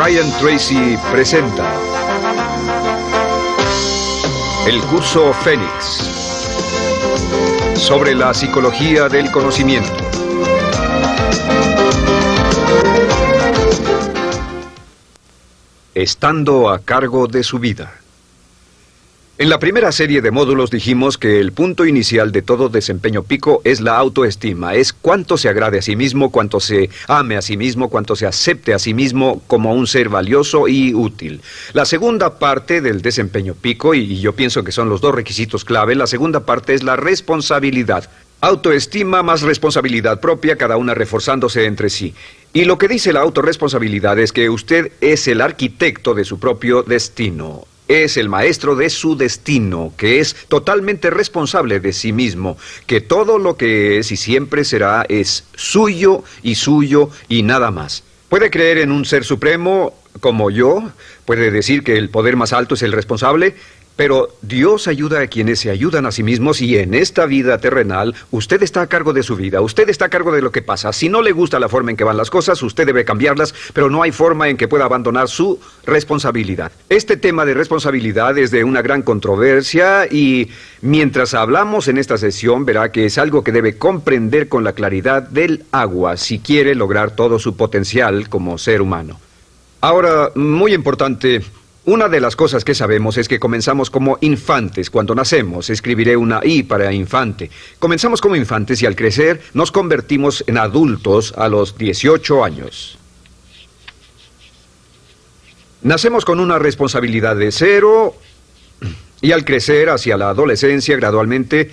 Brian Tracy presenta el curso Fénix sobre la psicología del conocimiento. Estando a cargo de su vida. En la primera serie de módulos dijimos que el punto inicial de todo desempeño pico es la autoestima, es cuánto se agrade a sí mismo, cuánto se ame a sí mismo, cuánto se acepte a sí mismo como un ser valioso y útil. La segunda parte del desempeño pico, y yo pienso que son los dos requisitos clave, la segunda parte es la responsabilidad. Autoestima más responsabilidad propia, cada una reforzándose entre sí. Y lo que dice la autorresponsabilidad es que usted es el arquitecto de su propio destino. Es el maestro de su destino, que es totalmente responsable de sí mismo, que todo lo que es y siempre será es suyo y nada más. Puede creer en un ser supremo como yo, puede decir que el poder más alto es el responsable, pero Dios ayuda a quienes se ayudan a sí mismos y en esta vida terrenal usted está a cargo de su vida, usted está a cargo de lo que pasa. Si no le gusta la forma en que van las cosas, usted debe cambiarlas, pero no hay forma en que pueda abandonar su responsabilidad. Este tema de responsabilidad es de una gran controversia y mientras hablamos en esta sesión verá que es algo que debe comprender con la claridad del agua si quiere lograr todo su potencial como ser humano. Ahora, muy importante, una de las cosas que sabemos es que comenzamos como infantes cuando nacemos. Escribiré una I para infante. Comenzamos como infantes y al crecer nos convertimos en adultos a los 18 años. Nacemos con una responsabilidad de 0 y al crecer hacia la adolescencia gradualmente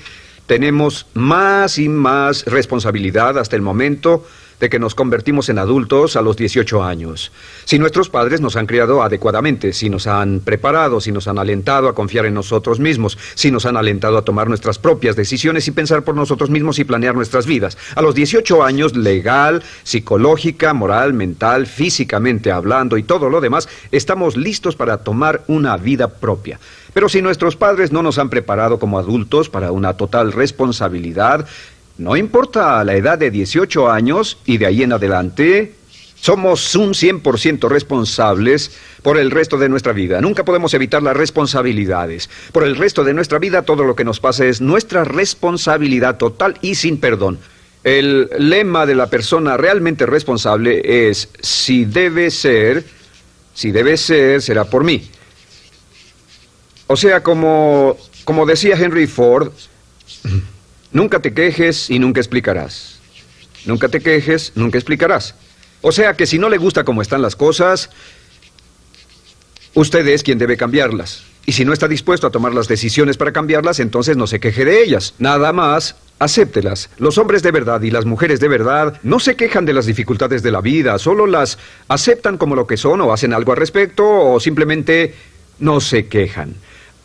tenemos más y más responsabilidad hasta el momento de que nos convertimos en adultos a los 18 años. Si nuestros padres nos han criado adecuadamente, si nos han preparado, si nos han alentado a confiar en nosotros mismos, si nos han alentado a tomar nuestras propias decisiones y pensar por nosotros mismos y planear nuestras vidas. A los 18 años, legal, psicológica, moral, mental, físicamente hablando y todo lo demás, estamos listos para tomar una vida propia. Pero si nuestros padres no nos han preparado como adultos para una total responsabilidad, no importa la edad de 18 años y de ahí en adelante, somos un 100% responsables por el resto de nuestra vida. Nunca podemos evitar las responsabilidades. Por el resto de nuestra vida, todo lo que nos pasa es nuestra responsabilidad total y sin perdón. El lema de la persona realmente responsable es, si debe ser, será por mí. O sea, como decía Henry Ford, nunca te quejes y nunca explicarás. Nunca te quejes, nunca explicarás. O sea que si no le gusta cómo están las cosas, usted es quien debe cambiarlas. Y si no está dispuesto a tomar las decisiones para cambiarlas, entonces no se queje de ellas. Nada más, acéptelas. Los hombres de verdad y las mujeres de verdad no se quejan de las dificultades de la vida, solo las aceptan como lo que son o hacen algo al respecto o simplemente no se quejan.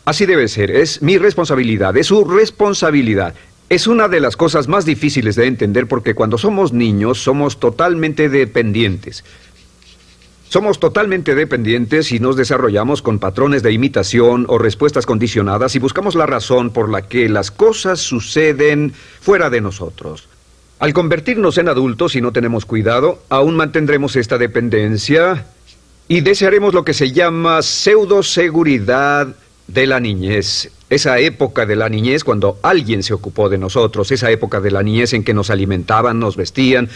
Así debe ser, es mi responsabilidad, es su responsabilidad. Es una de las cosas más difíciles de entender porque cuando somos niños somos totalmente dependientes. Somos totalmente dependientes y nos desarrollamos con patrones de imitación o respuestas condicionadas y buscamos la razón por la que las cosas suceden fuera de nosotros. Al convertirnos en adultos, si no tenemos cuidado, aún mantendremos esta dependencia y desearemos lo que se llama pseudoseguridad de la niñez. Esa época de la niñez cuando alguien se ocupó de nosotros, esa época de la niñez en que nos alimentaban, nos vestían,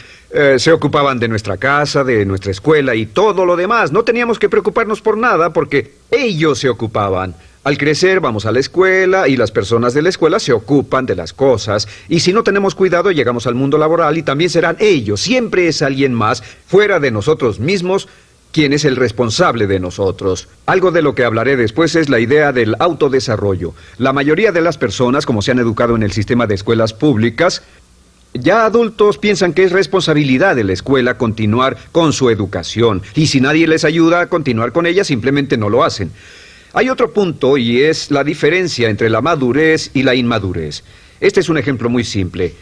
se ocupaban de nuestra casa, de nuestra escuela y todo lo demás. No teníamos que preocuparnos por nada porque ellos se ocupaban. Al crecer vamos a la escuela y las personas de la escuela se ocupan de las cosas y si no tenemos cuidado llegamos al mundo laboral y también serán ellos. Siempre es alguien más fuera de nosotros mismos quien es el responsable de nosotros. Algo de lo que hablaré después es la idea del autodesarrollo. La mayoría de las personas, como se han educado en el sistema de escuelas públicas, ya adultos piensan que es responsabilidad de la escuela continuar con su educación. Y si nadie les ayuda a continuar con ella, simplemente no lo hacen. Hay otro punto y es la diferencia entre la madurez y la inmadurez. Este es un ejemplo muy simple.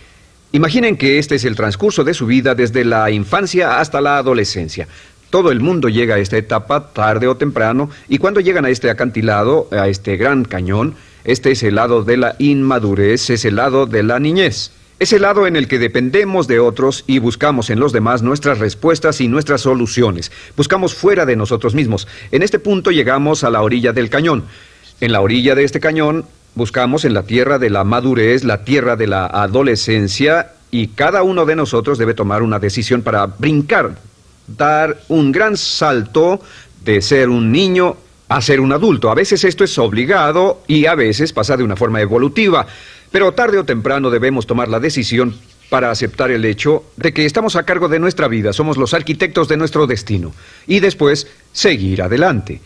Imaginen que este es el transcurso de su vida desde la infancia hasta la adolescencia. Todo el mundo llega a esta etapa tarde o temprano y cuando llegan a este acantilado, a este gran cañón, este es el lado de la inmadurez, es el lado de la niñez. Es el lado en el que dependemos de otros y buscamos en los demás nuestras respuestas y nuestras soluciones. Buscamos fuera de nosotros mismos. En este punto llegamos a la orilla del cañón. En la orilla de este cañón buscamos en la tierra de la madurez, la tierra de la adolescencia, y cada uno de nosotros debe tomar una decisión para brincar, dar un gran salto de ser un niño a ser un adulto. A veces esto es obligado y a veces pasa de una forma evolutiva. Pero tarde o temprano debemos tomar la decisión para aceptar el hecho de que estamos a cargo de nuestra vida, somos los arquitectos de nuestro destino, y después seguir adelante.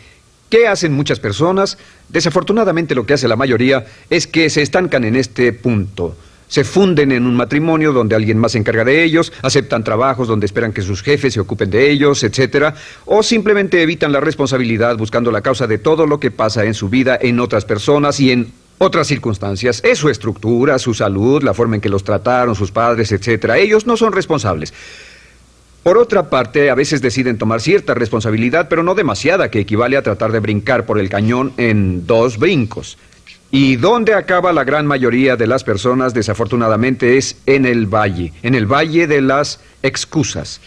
¿Qué hacen muchas personas? Desafortunadamente lo que hace la mayoría es que se estancan en este punto. Se funden en un matrimonio donde alguien más se encarga de ellos, aceptan trabajos donde esperan que sus jefes se ocupen de ellos, etc. O simplemente evitan la responsabilidad buscando la causa de todo lo que pasa en su vida en otras personas y en otras circunstancias. Es su estructura, su salud, la forma en que los trataron, sus padres, etc. Ellos no son responsables. Por otra parte, a veces deciden tomar cierta responsabilidad, pero no demasiada, que equivale a tratar de brincar por el cañón en 2 brincos. ¿Y dónde acaba la gran mayoría de las personas? Desafortunadamente es en el valle de las excusas.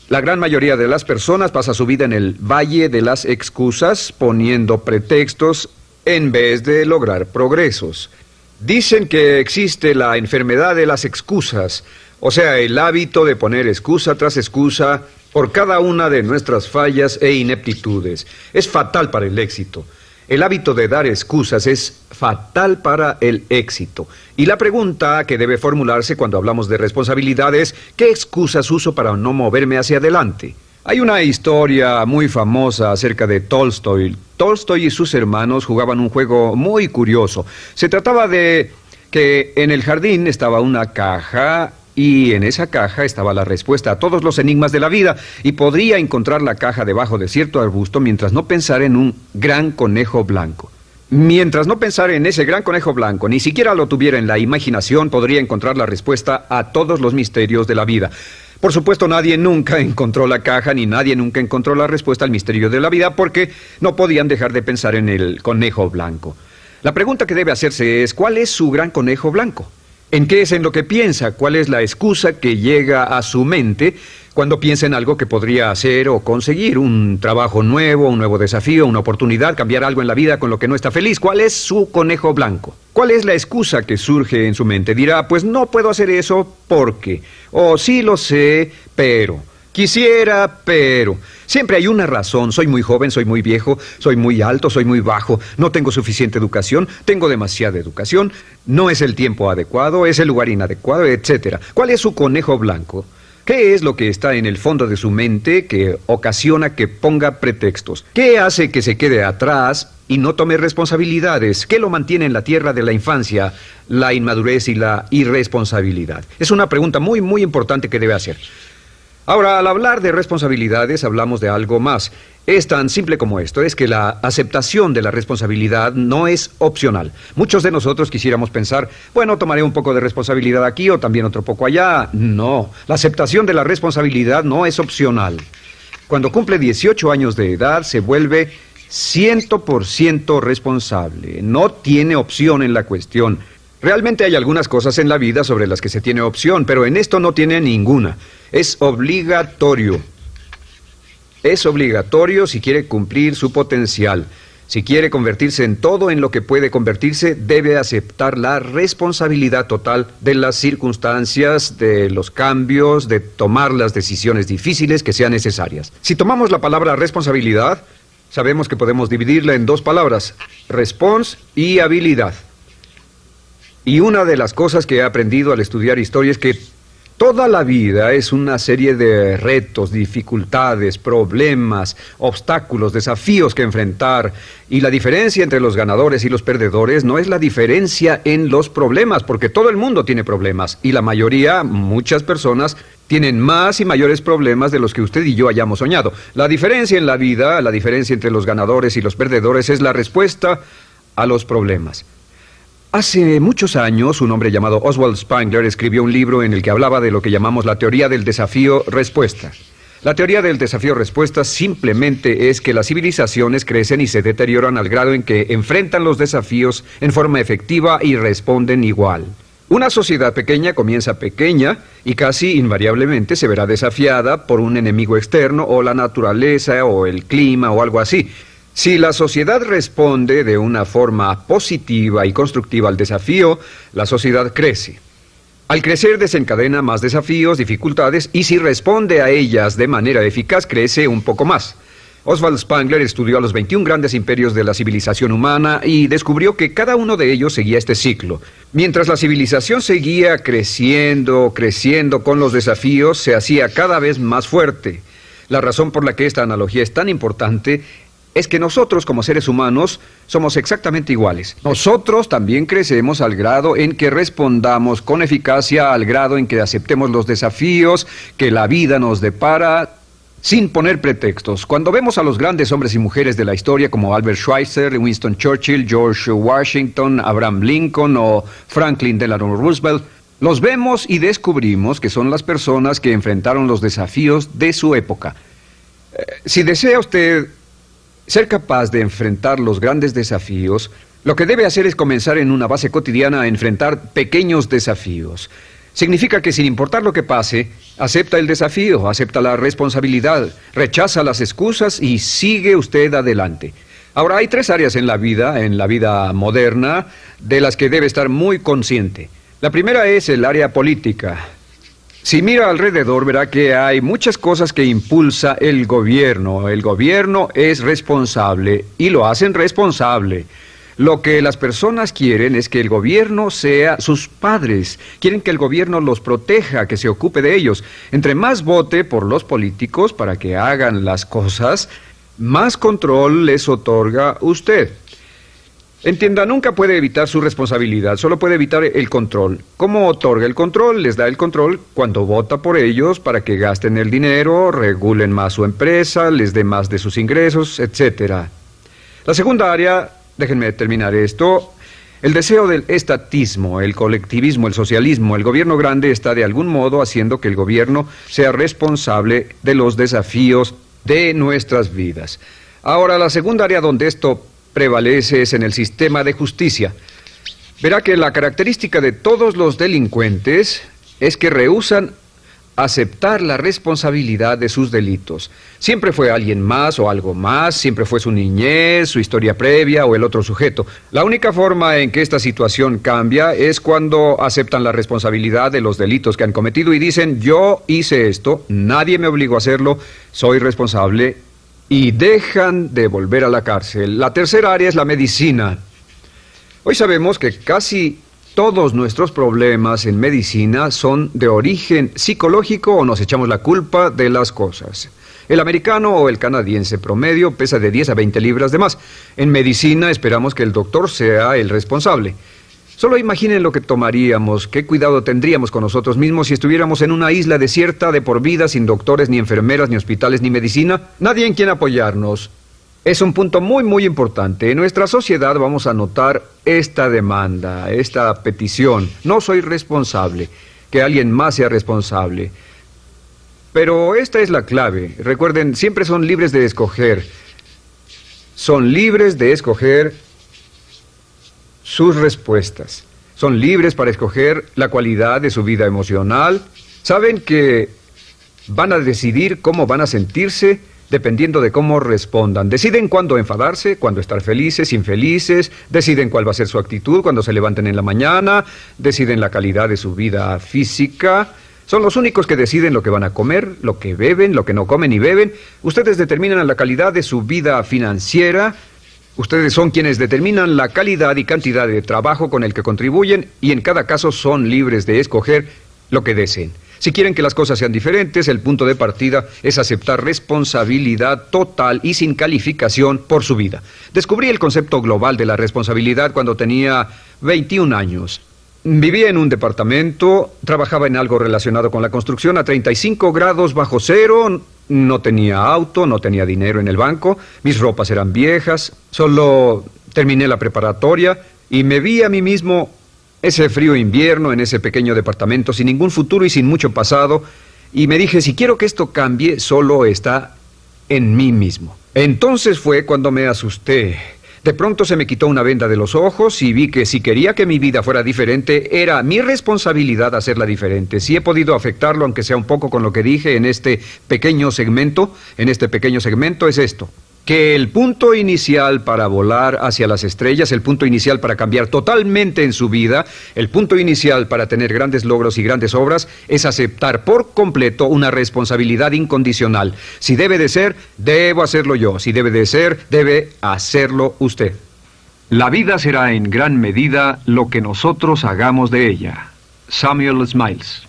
La gran mayoría de las personas pasa su vida en el valle de las excusas, poniendo pretextos en vez de lograr progresos. Dicen que existe la enfermedad de las excusas, o sea, el hábito de poner excusa tras excusa por cada una de nuestras fallas e ineptitudes. Es fatal para el éxito. El hábito de dar excusas es fatal para el éxito. Y la pregunta que debe formularse cuando hablamos de responsabilidad es, ¿qué excusas uso para no moverme hacia adelante? Hay una historia muy famosa acerca de Tolstoy. Tolstoy y sus hermanos jugaban un juego muy curioso. Se trataba de que en el jardín estaba una caja y en esa caja estaba la respuesta a todos los enigmas de la vida, y podría encontrar la caja debajo de cierto arbusto mientras no pensara en un gran conejo blanco. Mientras no pensara en ese gran conejo blanco, ni siquiera lo tuviera en la imaginación, podría encontrar la respuesta a todos los misterios de la vida. Por supuesto, nadie nunca encontró la caja, ni nadie nunca encontró la respuesta al misterio de la vida, porque no podían dejar de pensar en el conejo blanco. La pregunta que debe hacerse es, ¿cuál es su gran conejo blanco? ¿En qué es en lo que piensa? ¿Cuál es la excusa que llega a su mente cuando piensa en algo que podría hacer o conseguir? Un trabajo nuevo, un nuevo desafío, una oportunidad, cambiar algo en la vida con lo que no está feliz. ¿Cuál es su conejo blanco? ¿Cuál es la excusa que surge en su mente? Dirá, pues no puedo hacer eso porque, o sí lo sé, pero, quisiera, pero. Siempre hay una razón. Soy muy joven, soy muy viejo, soy muy alto, soy muy bajo, no tengo suficiente educación, tengo demasiada educación, no es el tiempo adecuado, es el lugar inadecuado, etc. ¿Cuál es su conejo blanco? ¿Qué es lo que está en el fondo de su mente que ocasiona que ponga pretextos? ¿Qué hace que se quede atrás y no tome responsabilidades? ¿Qué lo mantiene en la tierra de la infancia, la inmadurez y la irresponsabilidad? Es una pregunta muy, muy importante que debe hacer. Ahora, al hablar de responsabilidades, hablamos de algo más. Es tan simple como esto, es que la aceptación de la responsabilidad no es opcional. Muchos de nosotros quisiéramos pensar, bueno, tomaré un poco de responsabilidad aquí o también otro poco allá. No, la aceptación de la responsabilidad no es opcional. Cuando cumple 18 años de edad, se vuelve 100% responsable. No tiene opción en la cuestión. Realmente hay algunas cosas en la vida sobre las que se tiene opción, pero en esto no tiene ninguna. Es obligatorio. Es obligatorio si quiere cumplir su potencial. Si quiere convertirse en todo en lo que puede convertirse, debe aceptar la responsabilidad total de las circunstancias, de los cambios, de tomar las decisiones difíciles que sean necesarias. Si tomamos la palabra responsabilidad, sabemos que podemos dividirla en 2 palabras, respons y habilidad. Y una de las cosas que he aprendido al estudiar historia es que toda la vida es una serie de retos, dificultades, problemas, obstáculos, desafíos que enfrentar. Y la diferencia entre los ganadores y los perdedores no es la diferencia en los problemas, porque todo el mundo tiene problemas. Y la mayoría, muchas personas, tienen más y mayores problemas de los que usted y yo hayamos soñado. La diferencia en la vida, la diferencia entre los ganadores y los perdedores es la respuesta a los problemas. Hace muchos años, un hombre llamado Oswald Spengler escribió un libro en el que hablaba de lo que llamamos la teoría del desafío-respuesta. La teoría del desafío-respuesta simplemente es que las civilizaciones crecen y se deterioran al grado en que enfrentan los desafíos en forma efectiva y responden igual. Una sociedad pequeña comienza pequeña y casi invariablemente se verá desafiada por un enemigo externo o la naturaleza o el clima o algo así. Si la sociedad responde de una forma positiva y constructiva al desafío, la sociedad crece. Al crecer desencadena más desafíos, dificultades, y si responde a ellas de manera eficaz, crece un poco más. Oswald Spengler estudió a los 21 grandes imperios de la civilización humana y descubrió que cada uno de ellos seguía este ciclo. Mientras la civilización seguía creciendo con los desafíos, se hacía cada vez más fuerte. La razón por la que esta analogía es tan importante es que nosotros, como seres humanos, somos exactamente iguales. Nosotros también crecemos al grado en que respondamos con eficacia, al grado en que aceptemos los desafíos que la vida nos depara, sin poner pretextos. Cuando vemos a los grandes hombres y mujeres de la historia como Albert Schweitzer, Winston Churchill, George Washington, Abraham Lincoln o Franklin Delano Roosevelt, los vemos y descubrimos que son las personas que enfrentaron los desafíos de su época. Si desea usted ser capaz de enfrentar los grandes desafíos, lo que debe hacer es comenzar en una base cotidiana a enfrentar pequeños desafíos. Significa que sin importar lo que pase, acepta el desafío, acepta la responsabilidad, rechaza las excusas y sigue usted adelante. Ahora, hay 3 áreas en la vida moderna, de las que debe estar muy consciente. La primera es el área política. Si mira alrededor, verá que hay muchas cosas que impulsa el gobierno. El gobierno es responsable y lo hacen responsable. Lo que las personas quieren es que el gobierno sea sus padres. Quieren que el gobierno los proteja, que se ocupe de ellos. Entre más vote por los políticos para que hagan las cosas, más control les otorga usted. Entienda, nunca puede evitar su responsabilidad, solo puede evitar el control. ¿Cómo otorga el control? Les da el control cuando vota por ellos para que gasten el dinero, regulen más su empresa, les dé más de sus ingresos, etc. La segunda área, déjenme terminar esto, el deseo del estatismo, el colectivismo, el socialismo. El gobierno grande está de algún modo haciendo que el gobierno sea responsable de los desafíos de nuestras vidas. Ahora, la segunda área donde esto prevalece es en el sistema de justicia. Verá que la característica de todos los delincuentes es que rehúsan aceptar la responsabilidad de sus delitos. Siempre fue alguien más o algo más, siempre fue su niñez, su historia previa o el otro sujeto. La única forma en que esta situación cambia es cuando aceptan la responsabilidad de los delitos que han cometido y dicen: yo hice esto, nadie me obligó a hacerlo, soy responsable, y dejan de volver a la cárcel. La tercera área es la medicina. Hoy sabemos que casi todos nuestros problemas en medicina son de origen psicológico o nos echamos la culpa de las cosas. El americano o el canadiense promedio pesa de 10 a 20 libras de más. En medicina esperamos que el doctor sea el responsable. Solo imaginen lo que tomaríamos, qué cuidado tendríamos con nosotros mismos si estuviéramos en una isla desierta de por vida, sin doctores, ni enfermeras, ni hospitales, ni medicina. Nadie en quien apoyarnos. Es un punto muy, muy importante. En nuestra sociedad vamos a notar esta demanda, esta petición. No soy responsable, que alguien más sea responsable. Pero esta es la clave. Recuerden, siempre son libres de escoger. Son libres de escoger sus respuestas. Son libres para escoger la cualidad de su vida emocional. Saben que van a decidir cómo van a sentirse dependiendo de cómo respondan. Deciden cuándo enfadarse, cuándo estar felices, infelices, deciden cuál va a ser su actitud cuando se levanten en la mañana, deciden la calidad de su vida física. Son los únicos que deciden lo que van a comer, lo que beben, lo que no comen ni beben. Ustedes determinan la calidad de su vida financiera. Ustedes son quienes determinan la calidad y cantidad de trabajo con el que contribuyen y en cada caso son libres de escoger lo que deseen. Si quieren que las cosas sean diferentes, el punto de partida es aceptar responsabilidad total y sin calificación por su vida. Descubrí el concepto global de la responsabilidad cuando tenía 21 años. Vivía en un departamento, trabajaba en algo relacionado con la construcción a 35 grados bajo cero, no tenía auto, no tenía dinero en el banco, mis ropas eran viejas, solo terminé la preparatoria y me vi a mí mismo ese frío invierno en ese pequeño departamento sin ningún futuro y sin mucho pasado, y me dije, si quiero que esto cambie, solo está en mí mismo. Entonces fue cuando me asusté. De pronto se me quitó una venda de los ojos y vi que si quería que mi vida fuera diferente, era mi responsabilidad hacerla diferente. Si he podido afectarlo, aunque sea un poco con lo que dije en este pequeño segmento, es esto. Que el punto inicial para volar hacia las estrellas, el punto inicial para cambiar totalmente en su vida, el punto inicial para tener grandes logros y grandes obras, es aceptar por completo una responsabilidad incondicional. Si debe de ser, debo hacerlo yo. Si debe de ser, debe hacerlo usted. La vida será en gran medida lo que nosotros hagamos de ella. Samuel Smiles.